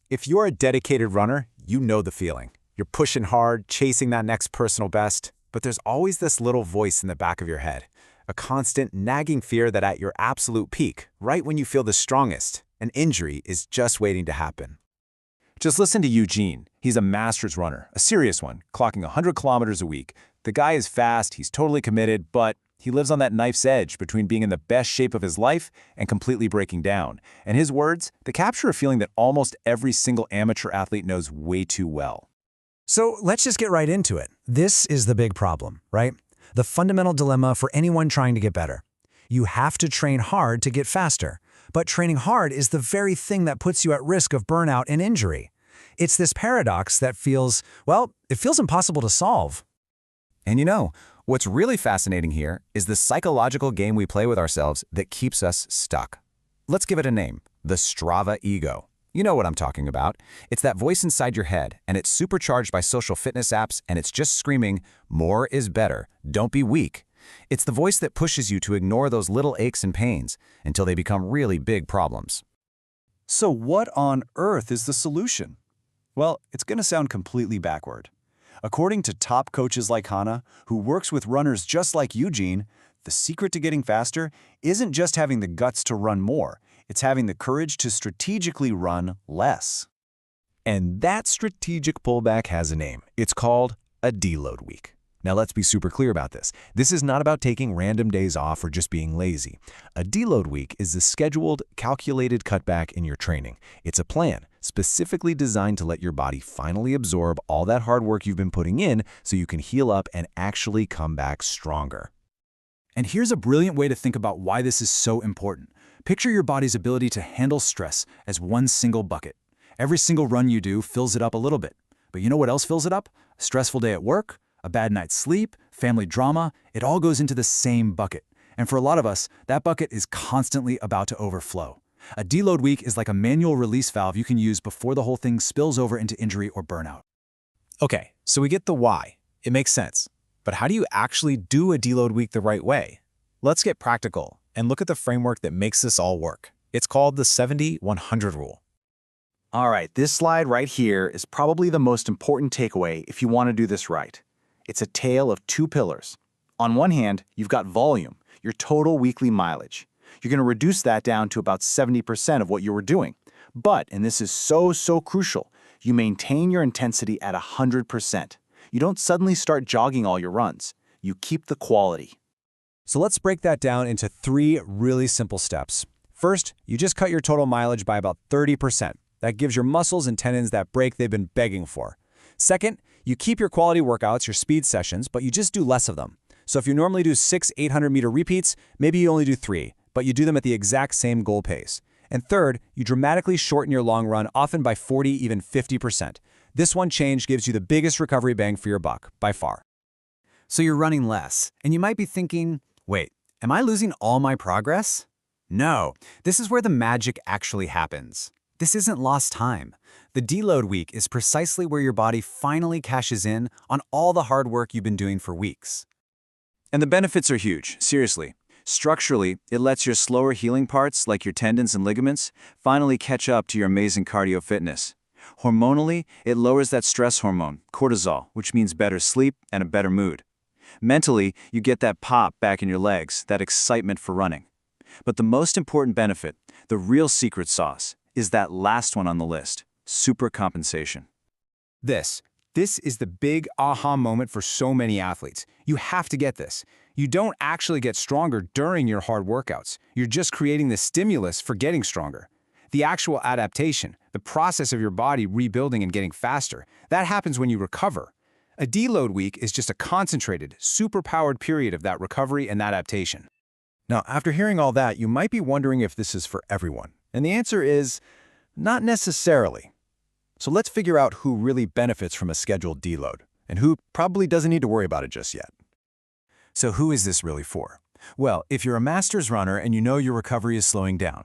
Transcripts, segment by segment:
If you're a dedicated runner, you know the feeling. You're pushing hard, chasing that next personal best, but there's always this little voice in the back of your head, a constant nagging fear that at your absolute peak, right when you feel the strongest, an injury is just waiting to happen. Just listen to Eugene. He's a masters runner, a serious one, clocking 100 kilometers a week. The guy is fast, he's totally committed, but he lives on that knife's edge between being in the best shape of his life and completely breaking down. And his words, they capture a feeling that almost every single amateur athlete knows way too well. So let's just get right into it. This is the big problem, right? The fundamental dilemma for anyone trying to get better. You have to train hard to get faster, but training hard is the very thing that puts you at risk of burnout and injury. It's this paradox that feels, well, it feels impossible to solve. And you know, what's really fascinating here is the psychological game we play with ourselves that keeps us stuck. Let's give it a name, the Strava ego. You know what I'm talking about. It's that voice inside your head, and it's supercharged by social fitness apps, and it's just screaming, more is better, don't be weak. It's the voice that pushes you to ignore those little aches and pains until they become really big problems. So what on earth is the solution? Well, it's going to sound completely backward. According to top coaches like Hannah, who works with runners just like Eugene, the secret to getting faster isn't just having the guts to run more, it's having the courage to strategically run less. And that strategic pullback has a name. It's called a deload week. Now let's be super clear about this. This is not about taking random days off or just being lazy. A deload week is a scheduled, calculated cutback in your training. It's a plan specifically designed to let your body finally absorb all that hard work you've been putting in so you can heal up and actually come back stronger. And here's a brilliant way to think about why this is so important. Picture your body's ability to handle stress as one single bucket. Every single run you do fills it up a little bit. But you know what else fills it up? A stressful day at work, a bad night's sleep, family drama, it all goes into the same bucket. And for a lot of us, that bucket is constantly about to overflow. A deload week is like a manual release valve you can use before the whole thing spills over into injury or burnout. Okay, so we get the why. It makes sense. But how do you actually do a deload week the right way? Let's get practical and look at the framework that makes this all work. It's called the 70-100 rule. All right, this slide right here is probably the most important takeaway if you want to do this right. It's a tale of two pillars. On one hand, you've got volume, your total weekly mileage. You're going to reduce that down to about 70% of what you were doing. But, and this is so crucial, you maintain your intensity at 100%. You don't suddenly start jogging all your runs. You keep the quality. So let's break that down into 3 really simple steps. First, you just cut your total mileage by about 30%. That gives your muscles and tendons that break they've been begging for. Second, you keep your quality workouts, your speed sessions, but you just do less of them. So if you normally do 6 800-meter repeats, maybe you only do 3, but you do them at the exact same goal pace. And third, you dramatically shorten your long run, often by 40, even 50%. This one change gives you the biggest recovery bang for your buck, by far. So you're running less, and you might be thinking, wait, am I losing all my progress? No, this is where the magic actually happens. This isn't lost time. The deload week is precisely where your body finally cashes in on all the hard work you've been doing for weeks. And the benefits are huge, seriously. Structurally, it lets your slower healing parts, like your tendons and ligaments, finally catch up to your amazing cardio fitness. Hormonally, it lowers that stress hormone, cortisol, which means better sleep and a better mood. Mentally, you get that pop back in your legs, that excitement for running. But the most important benefit, the real secret sauce, is that last one on the list, supercompensation. This is the big aha moment for so many athletes. You have to get this. You don't actually get stronger during your hard workouts. You're just creating the stimulus for getting stronger. The actual adaptation, the process of your body rebuilding and getting faster, that happens when you recover. A deload week is just a concentrated, superpowered period of that recovery and adaptation. Now, after hearing all that, you might be wondering if this is for everyone. And the answer is, not necessarily. So let's figure out who really benefits from a scheduled deload, and who probably doesn't need to worry about it just yet. So who is this really for? Well, if you're a masters runner and you know your recovery is slowing down,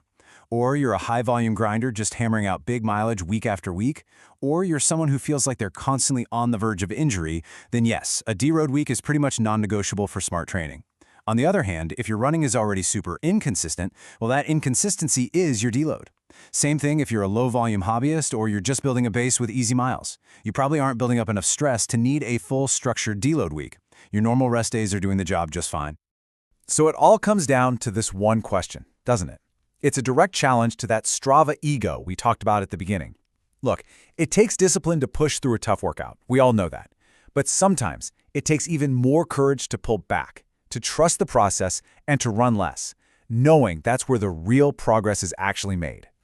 or you're a high-volume grinder just hammering out big mileage week after week, or you're someone who feels like they're constantly on the verge of injury, then yes, a deload week is pretty much non-negotiable for smart training. On the other hand, if your running is already super inconsistent, well, that inconsistency is your deload. Same thing if you're a low-volume hobbyist or you're just building a base with easy miles. You probably aren't building up enough stress to need a full structured deload week. Your normal rest days are doing the job just fine. So it all comes down to this one question, doesn't it? It's a direct challenge to that Strava ego we talked about at the beginning. Look, it takes discipline to push through a tough workout. We all know that. But sometimes it takes even more courage to pull back, to trust the process, and to run less, knowing that's where the real progress is actually made.